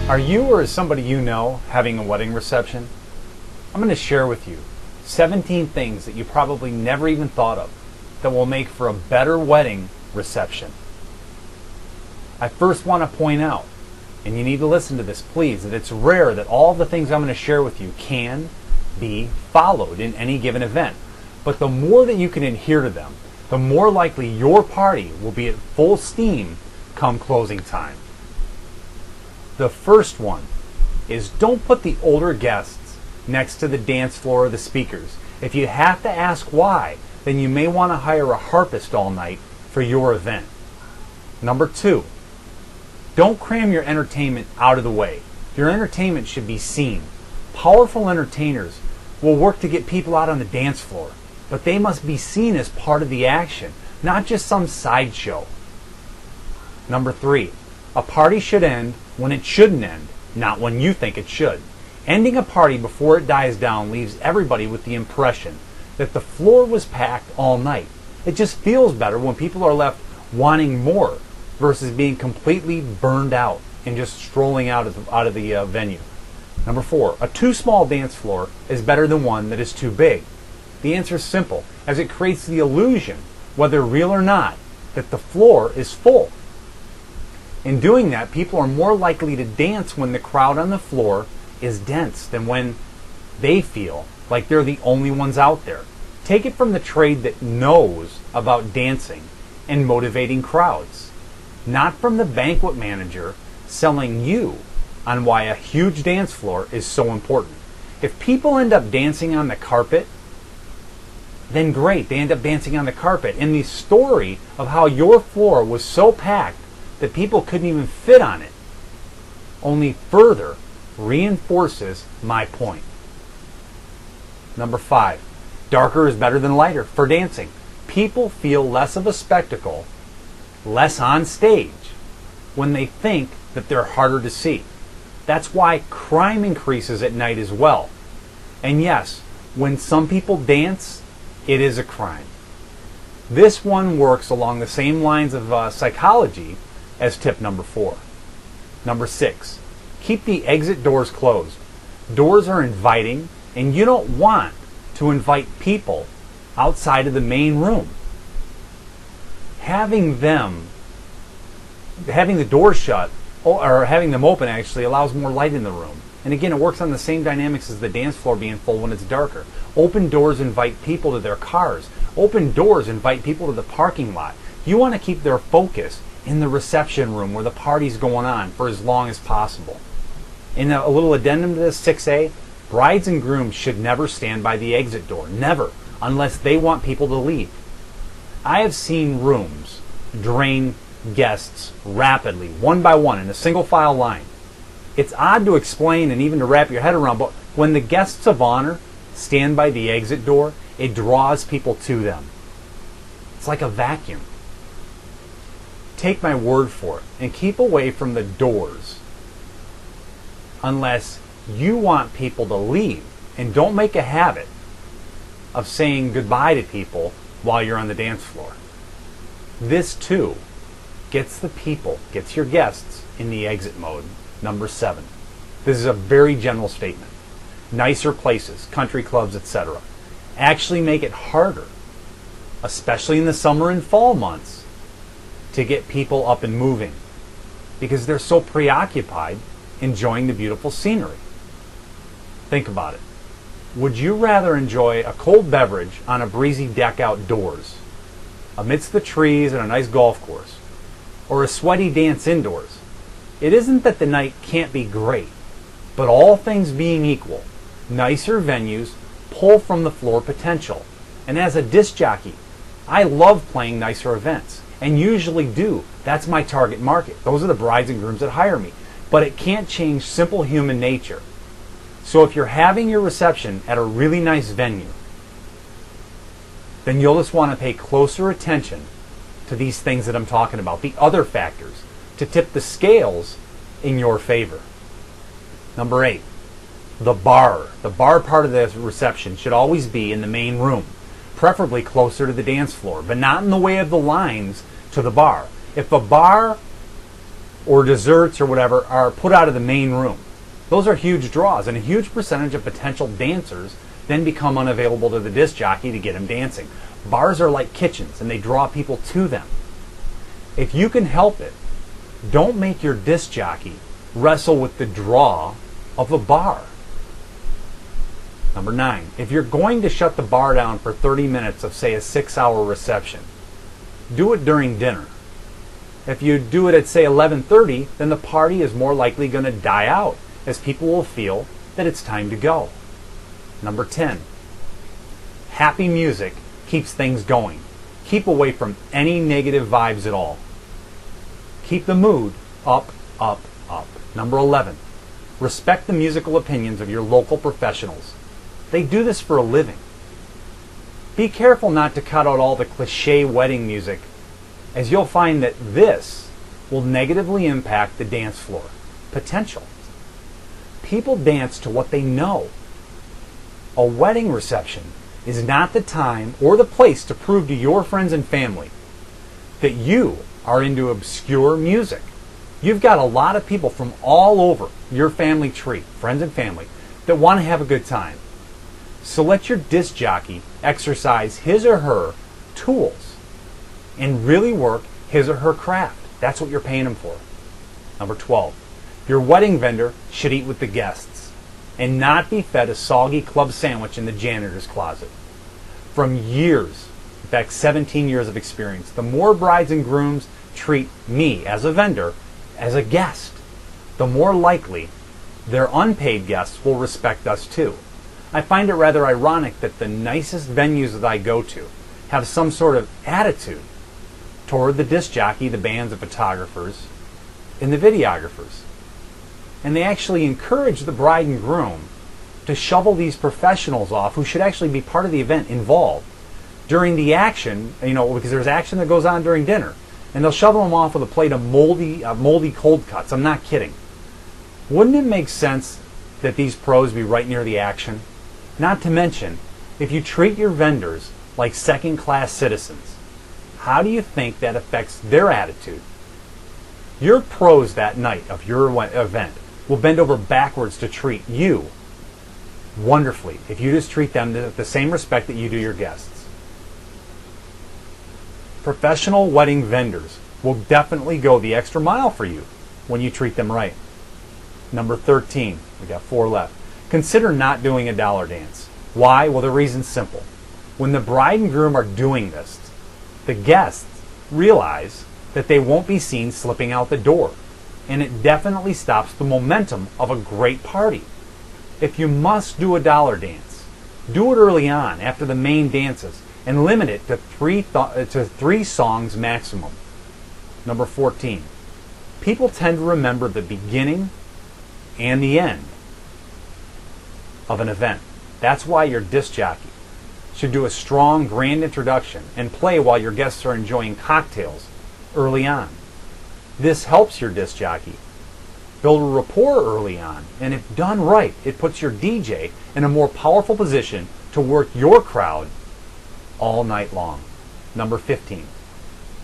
Are you or is somebody you know having a wedding reception? I'm going to share with you 17 things that you probably never even thought of that will make for a better wedding reception. I first want to point out, and you need to listen to this please, that it's rare that all the things I'm going to share with you can be followed in any given event. But the more that you can adhere to them, the more likely your party will be at full steam come closing time. The first one is don't put the older guests next to the dance floor or the speakers. If you have to ask why, then you may want to hire a harpist all night for your event. Number 2, don't cram your entertainment out of the way. Your entertainment should be seen. Powerful entertainers will work to get people out on the dance floor, but they must be seen as part of the action, not just some sideshow. Number 3, a party should end when it shouldn't end, not when you think it should. Ending a party before it dies down leaves everybody with the impression that the floor was packed all night. It just feels better when people are left wanting more versus being completely burned out and just strolling out of the venue. Number 4, a too small dance floor is better than one that is too big. The answer is simple, as it creates the illusion, whether real or not, that the floor is full. In doing that, people are more likely to dance when the crowd on the floor is dense than when they feel like they're the only ones out there. Take it from the trade that knows about dancing and motivating crowds, not from the banquet manager selling you on why a huge dance floor is so important. If people end up dancing on the carpet, then great, they end up dancing on the carpet. And the story of how your floor was so packed that people couldn't even fit on it only further reinforces my point. Number 5, darker is better than lighter for dancing. People feel less of a spectacle, less on stage, when they think that they're harder to see. That's why crime increases at night as well. And yes, when some people dance, it is a crime. This one works along the same lines of psychology as tip number 4. Number 6, keep the exit doors closed. Doors are inviting, and you don't want to invite people outside of the main room. Having the door shut, or having them open actually, allows more light in the room. And again, it works on the same dynamics as the dance floor being full when it's darker. Open doors invite people to their cars. Open doors invite people to the parking lot. You want to keep their focus in the reception room where the party's going on for as long as possible. And a little addendum to this, 6A, brides and grooms should never stand by the exit door. Never, unless they want people to leave. I have seen rooms drain guests rapidly, one by one, in a single file line. It's odd to explain and even to wrap your head around, but when the guests of honor stand by the exit door, it draws people to them. It's like a vacuum. Take my word for it and keep away from the doors unless you want people to leave. And don't make a habit of saying goodbye to people while you're on the dance floor. This too gets your guests in the exit mode. Number 7. This is a very general statement. Nicer places, country clubs, etc. actually make it harder, especially in the summer and fall months, to get people up and moving because they're so preoccupied enjoying the beautiful scenery. Think about it. Would you rather enjoy a cold beverage on a breezy deck outdoors, amidst the trees and a nice golf course, or a sweaty dance indoors? It isn't that the night can't be great, but all things being equal, nicer venues pull from the floor potential. And as a disc jockey, I love playing nicer events, and usually do. That's my target market. Those are the brides and grooms that hire me. But it can't change simple human nature. So if you're having your reception at a really nice venue, then you'll just want to pay closer attention to these things that I'm talking about, the other factors, to tip the scales in your favor. Number 8, the bar. The bar part of the reception should always be in the main room, preferably closer to the dance floor, but not in the way of the lines to the bar. If a bar or desserts or whatever are put out of the main room. Those are huge draws, and a huge percentage of potential dancers then become unavailable to the disc jockey to get them dancing. Bars are like kitchens, and they draw people to them. If you can help it, don't make your disc jockey wrestle with the draw of a bar. Number 9, if you're going to shut the bar down for 30 minutes of, say, a 6-hour reception, do it during dinner. If you do it at, say, 11:30, then the party is more likely going to die out, as people will feel that it's time to go. Number 10, happy music keeps things going. Keep away from any negative vibes at all. Keep the mood up, up, up. Number 11, respect the musical opinions of your local professionals. They do this for a living. Be careful not to cut out all the cliche wedding music, as you'll find that this will negatively impact the dance floor potential. People dance to what they know. A wedding reception is not the time or the place to prove to your friends and family that you are into obscure music. You've got a lot of people from all over your family tree, friends and family, that want to have a good time. So let your disc jockey exercise his or her tools and really work his or her craft. That's what you're paying him for. Number 12, your wedding vendor should eat with the guests and not be fed a soggy club sandwich in the janitor's closet. From years, in fact 17 years of experience, the more brides and grooms treat me as a vendor as a guest, the more likely their unpaid guests will respect us too. I find it rather ironic that the nicest venues that I go to have some sort of attitude toward the disc jockey, the bands, the photographers, and the videographers. And they actually encourage the bride and groom to shovel these professionals off who should actually be part of the event involved during the action, because there's action that goes on during dinner. And they'll shovel them off with a plate of moldy cold cuts. I'm not kidding. Wouldn't it make sense that these pros be right near the action? Not to mention, if you treat your vendors like second-class citizens, how do you think that affects their attitude? Your pros that night of your event will bend over backwards to treat you wonderfully if you just treat them with the same respect that you do your guests. Professional wedding vendors will definitely go the extra mile for you when you treat them right. Number 13, we got 4 left. Consider not doing a dollar dance. Why? Well, the reason's simple. When the bride and groom are doing this, the guests realize that they won't be seen slipping out the door, and it definitely stops the momentum of a great party. If you must do a dollar dance, do it early on after the main dances and limit it to 3 songs maximum. Number 14, people tend to remember the beginning and the end of an event. That's why your disc jockey should do a strong grand introduction and play while your guests are enjoying cocktails early on. This helps your disc jockey build a rapport early on, and if done right, it puts your DJ in a more powerful position to work your crowd all night long. Number 15,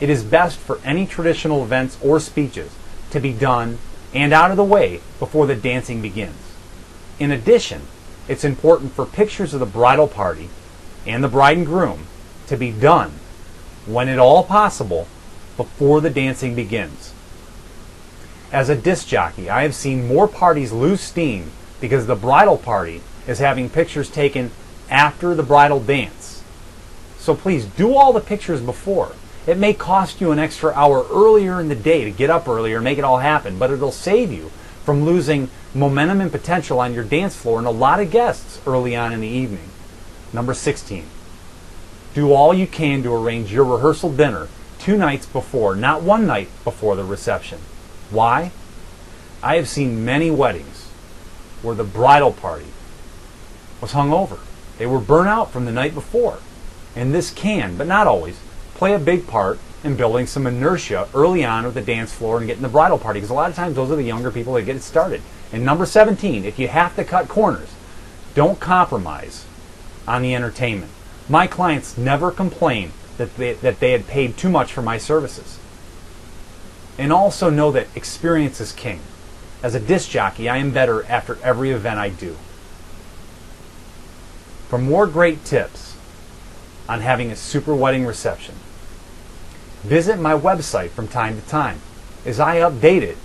it is best for any traditional events or speeches to be done and out of the way before the dancing begins. In addition, it's important for pictures of the bridal party and the bride and groom to be done, when at all possible, before the dancing begins. As a disc jockey, I have seen more parties lose steam because the bridal party is having pictures taken after the bridal dance. So please do all the pictures before. It may cost you an extra hour earlier in the day to get up earlier and make it all happen, but it'll save you from losing momentum and potential on your dance floor and a lot of guests early on in the evening. Number 16, do all you can to arrange your rehearsal dinner 2 nights before, not 1 night before the reception. Why? I have seen many weddings where the bridal party was hungover. They were burnt out from the night before. And this can, but not always, play a big part in building some inertia early on with the dance floor and getting the bridal party, because a lot of times those are the younger people that get it started. And number 17, if you have to cut corners, don't compromise on the entertainment. My clients never complain that they had paid too much for my services. And also know that experience is king. As a disc jockey, I am better after every event I do. For more great tips on having a super wedding reception, visit my website from time to time as I update it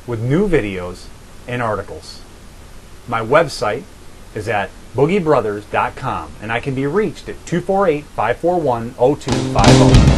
with new videos and articles. My website is at boogiebrothers.com and I can be reached at 248-541-0250.